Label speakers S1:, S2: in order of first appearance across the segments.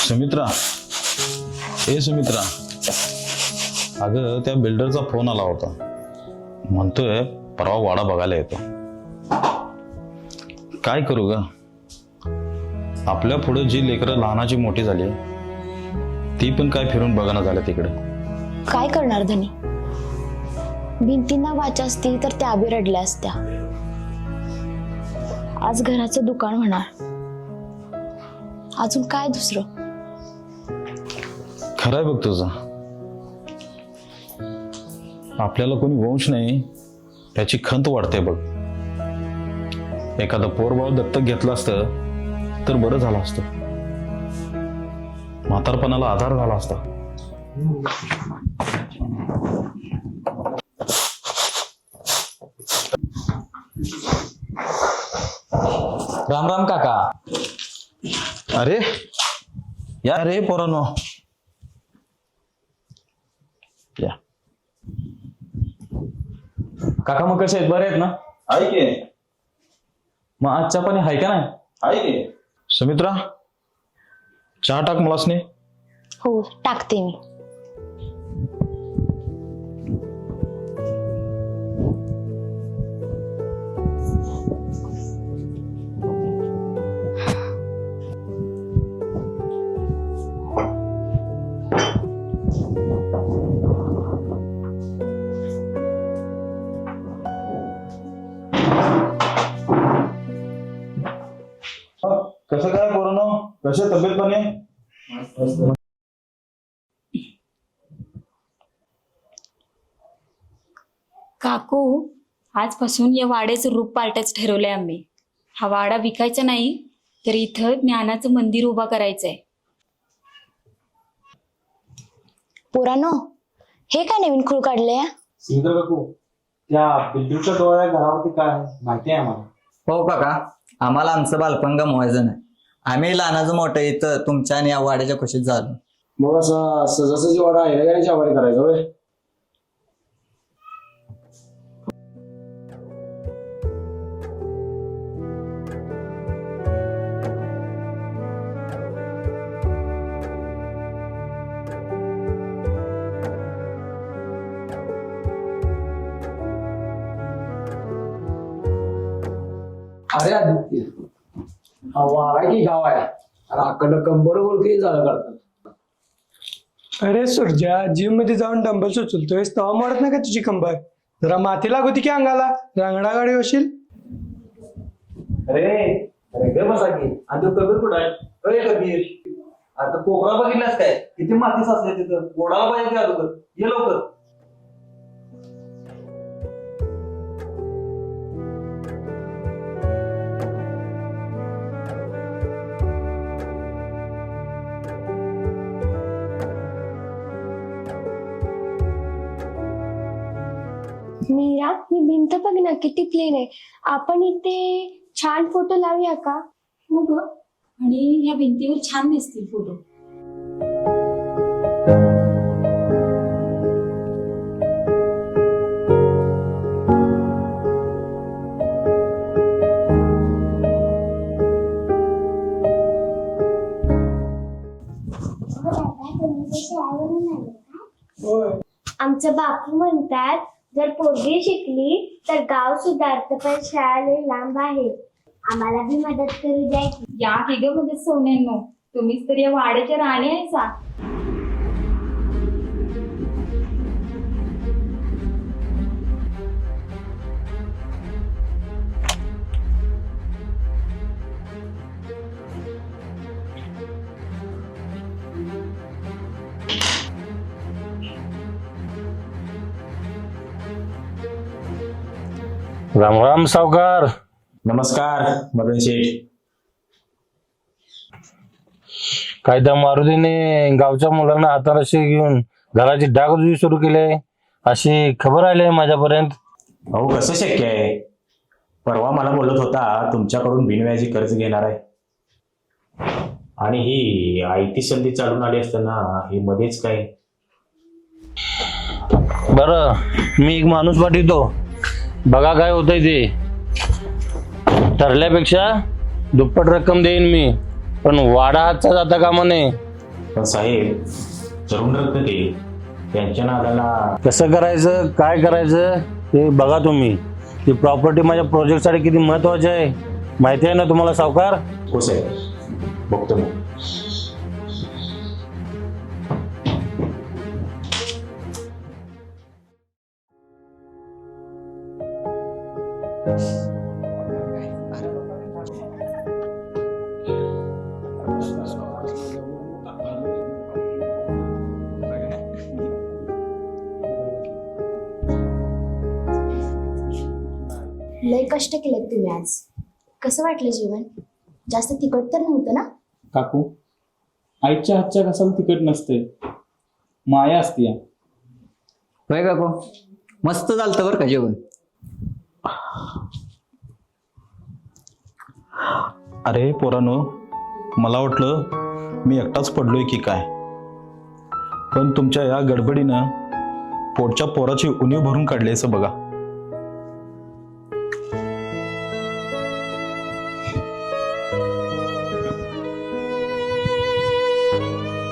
S1: सुमित्रा, ए सुमित्रा, अगं त्या बिल्डरचा फोन आला होता. म्हणतोय परवा वाडा बघायला येतो. काय करू ग? आपल्या पुढे जी लेकरं लहानाची मोठी झाली ती पण काय फिरून बघायला झाल्या तिकडे.
S2: काय करणार धनी? भिंतींना वाचा असती तर त्या बी रडल्या असत्या. आज घराचं दुकान होणार, अजून काय दुसरं?
S1: खरंय बघ तुझं. आपल्याला कोणी वंश नाही याची खंत वाढते बघ. एखादं पोरबाळ दत्तक घेतलं असतं तर बरं झालं असतं. म्हातारपणाला आधार झाला असता.
S3: राम राम काका.
S1: अरे या रे पोरांनो, या.
S3: काका मग कसे आहेत? बरे आहेत ना?
S1: आहे की?
S3: मग आजच्या पाणी आहे का नाही?
S1: आहे की? सुमित्रा, चहा टाक मलासने.
S2: हो, टाकते मी.
S1: कसं काय पोरांनो, कसे तब्येत पाणी?
S4: काकू, आजपासून या वाड्याचं रूप पालटायचं ठरवलंय आम्ही. हा वाडा विकायचा नाही तर इथं ज्ञानाचं मंदिर उभा करायचंय.
S2: पोरांनो, हे काय नवीन खूळ काढलंय?
S5: सुंदर काकू, त्या बिल्डिंगच्या डोळ्या घरावरती काय आहे माहिती आहे आम्हाला.
S3: हो काका, आम्हाला आमचं बालपण गमवायचं नाही. आम्ही लहानाचं मोठं इथं तुमच्या आणि या वाड्याच्या खुशीत झालो.
S5: मग असं सजासजी वाडा आहे का जेवारी करायचं होय? अरे आदित्य, हा वाडा की गाव आहे? अरे कंबर ओळखी झालं करतात.
S6: अरे सुरजा, जिम मध्ये जाऊन डंबल उचलतोयस तेव्हा मोडत नाही का तुझी कंबर? जरा माती लागू की अंगाला, रांगडा गाडी होशील.
S5: अरे अरे गे बसा की. आणि तो कबीर कुठं आहे? अरे कबीर, आता पोकळा बघितलास काय? किती माती साचले तिथं. ओढायला पाहिजे अगोदर. ये लवकर.
S7: मीरा, ही भिंत बघ ना किती प्लेन आहे. आपण इथे छान फोटो लावूया का?
S4: हो ग, आणि ह्या भिंतीवर छान दिसतील फोटो.
S7: आमचं बापू म्हणतात जर पोरगी शिकली तर गाव सुधारतं, पण शाळा लई लांब आहे. आम्हाला बी मदत करू द्या की.
S4: या की ग म्हणजे सोन्यांनो, तुम्हीच तर या वाड्याच्या राणी आहेसा.
S8: राम राम सावकार.
S5: नमस्कार मदन शेठ.
S8: कायदा मारुतीने गावच्या मुलांना हाताराशी घेऊन घराची डागडुजी सुरू केली अशी खबर आली माझ्यापर्यंत.
S9: अहो कसं शक्य आहे? परवा मला बोलत होता तुमच्याकडून बिनव्याजी कर्ज घेणार आहे. आणि ही आयती संधी चालून आली असताना हे मध्येच काय?
S8: बरं, मी एक माणूस पाठवतो, बघा काय होतंय ते. ठरल्यापेक्षा दुप्पट रक्कम देईन मी, पण वाडा हातचा जाता कामा नये.
S9: पण साहेब तरुण रत्न त्यांच्या नादाला
S8: कसं करायचं काय करायचं ते बघा तुम्ही. ती प्रॉपर्टी माझ्या प्रोजेक्टसाठी किती महत्वाची आहे माहिती आहे ना तुम्हाला सावकार.
S9: हो साहेब बघतो मग.
S2: लय कष्ट केलेत तुम्ही आज. कसं वाटलं जेवण? जास्त तिखट तर नव्हतं ना?
S5: काकू आईच्या हातच्या कसाला तिखट नसते, माया असते.
S3: होय काकू, मस्त झालतं बरं का जेवण.
S1: अरे पोरानो, मला वाटलं मी एकटाच पडलोय की काय, पण तुमच्या या गडबडीनं पोटच्या पोराची उणीव भरून काढली असं बघा.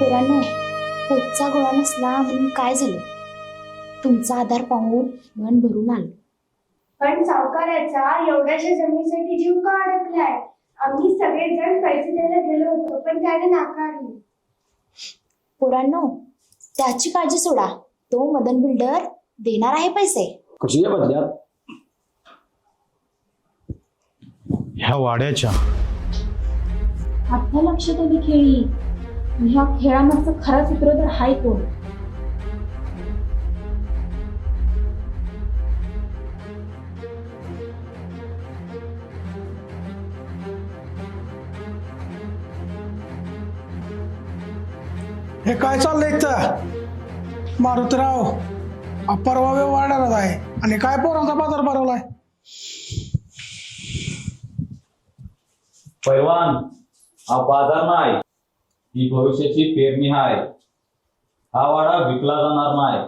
S2: पोरांनो, पोटचा गोळा नसला म्हणून काय झालं? तुमचा आधार पाहून मन भरून आलं.
S7: पण सावकाराचा एवढ्याशा जमिनीसाठी जीव का अडकलाय? आम्ही सगळेजण पैसे द्यायला गेलो होतो पण त्याने नाकारले.
S2: पोरांनो, त्याची काळजी सोडा. तो मदन बिल्डर देणार आहे पैसे.
S5: कशी बदल्यात?
S1: ह्या वाड्याच्या
S4: आता लक्षात आली खेळी. ह्या खेळामागचा खरा सूत्रधार हाय कोण?
S6: हे काय चाललंय इथं? मारुतीराव, हा परवा व्यवहारात आहे आणि काय पोरांचा बाजार भरवलाय?
S5: पैलवान, हा बाजार नाही, ही भविष्याची पेरणी आहे. हा वाडा विकला जाणार नाही.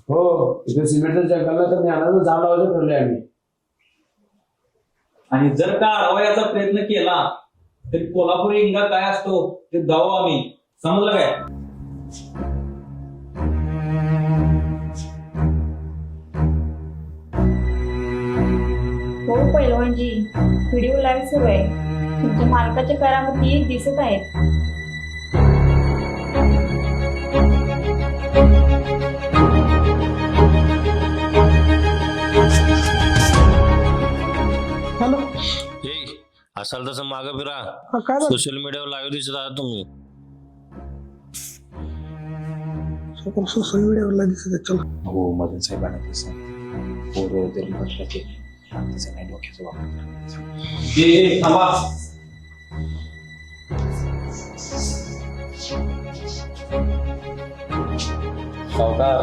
S10: हो, इथे सिमेंटच्या जंगलाला तर ज्ञानाचं झाड लावायचं ठरलंय आम्ही.
S5: आणि जर का अडवायचा प्रयत्न केला तरी कोल्हापुरी इंगा काय असतो ते जाऊ आम्ही. समजलं काय?
S4: हो पैलवानजी, व्हिडिओ लाईव्ह सुरू आहे. तुमच्या मालकाच्या करामती दिसत आहेत.
S6: हॅलो,
S8: असाल तसं मागं फिरा.
S6: काय झालं?
S8: सोशल मीडियावर लाईव्ह दिसत आहात तुम्ही.
S6: सोशल मीडियावर दिसत आहे. चला.
S9: हो मदन साहेबांना पोरं तरी म्हटलं ते शांतीचं नाही डोक्याचा वापर करायचा.
S5: ए, थांबा. सावकार,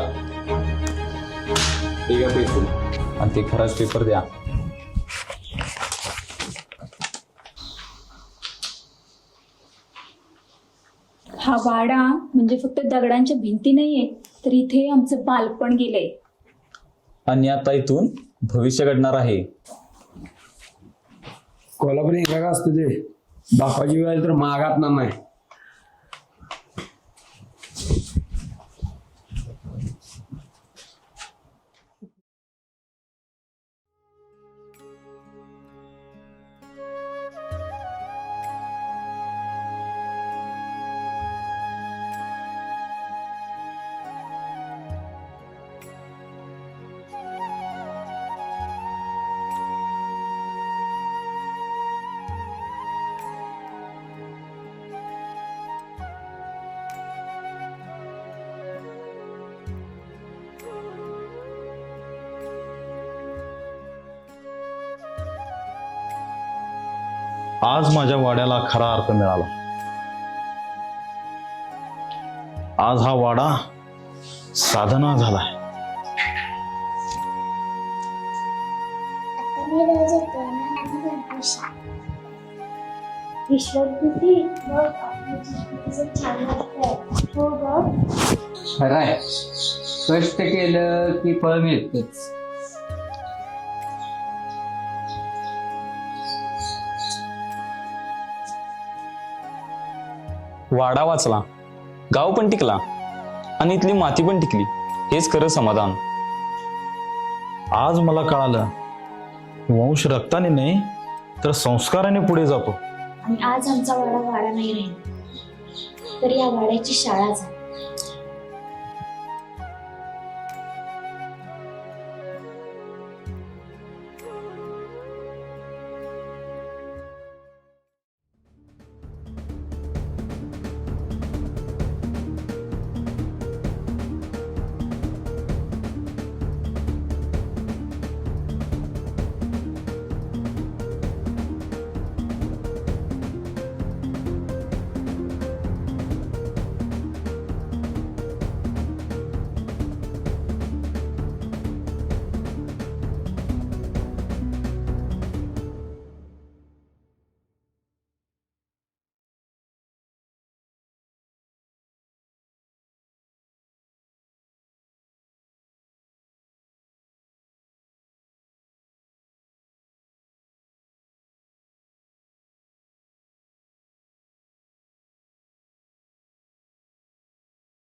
S5: ठीक आहे पैसे आणि ते खराच पेपर द्या.
S4: हा वाडा म्हणजे फक्त दगडांच्या भिंती नाहीये, तर इथे आमचं बालपण गेलंय.
S5: आणि आता इथून भविष्य घडणार आहे.
S10: कोल्हापुरी इंगा का असतं ते बापाची वेळ तर मागात ना नाही.
S1: आज माझ्या वाड्याला खरा अर्थ मिळाला. आज हा वाडा साधना झालाय.
S7: आता मी रोज येतो ना आणि गणपती. विश्वभूती बघ, आपलं जीवन किती छान वाटतंय. हो बघ.
S3: खरंय, कष्ट केलं की फळ मिळतंच.
S11: वाडा वाचला, गाव पण टिकला आणि इथली माती पण टिकली, हेच खरं समाधान.
S1: आज मला कळालं, वंश रक्ताने नाही तर संस्काराने पुढे जातो.
S2: आणि आज आमचा वाडा वाडा नाही राहिला तर या वाड्याची शाळा झाली.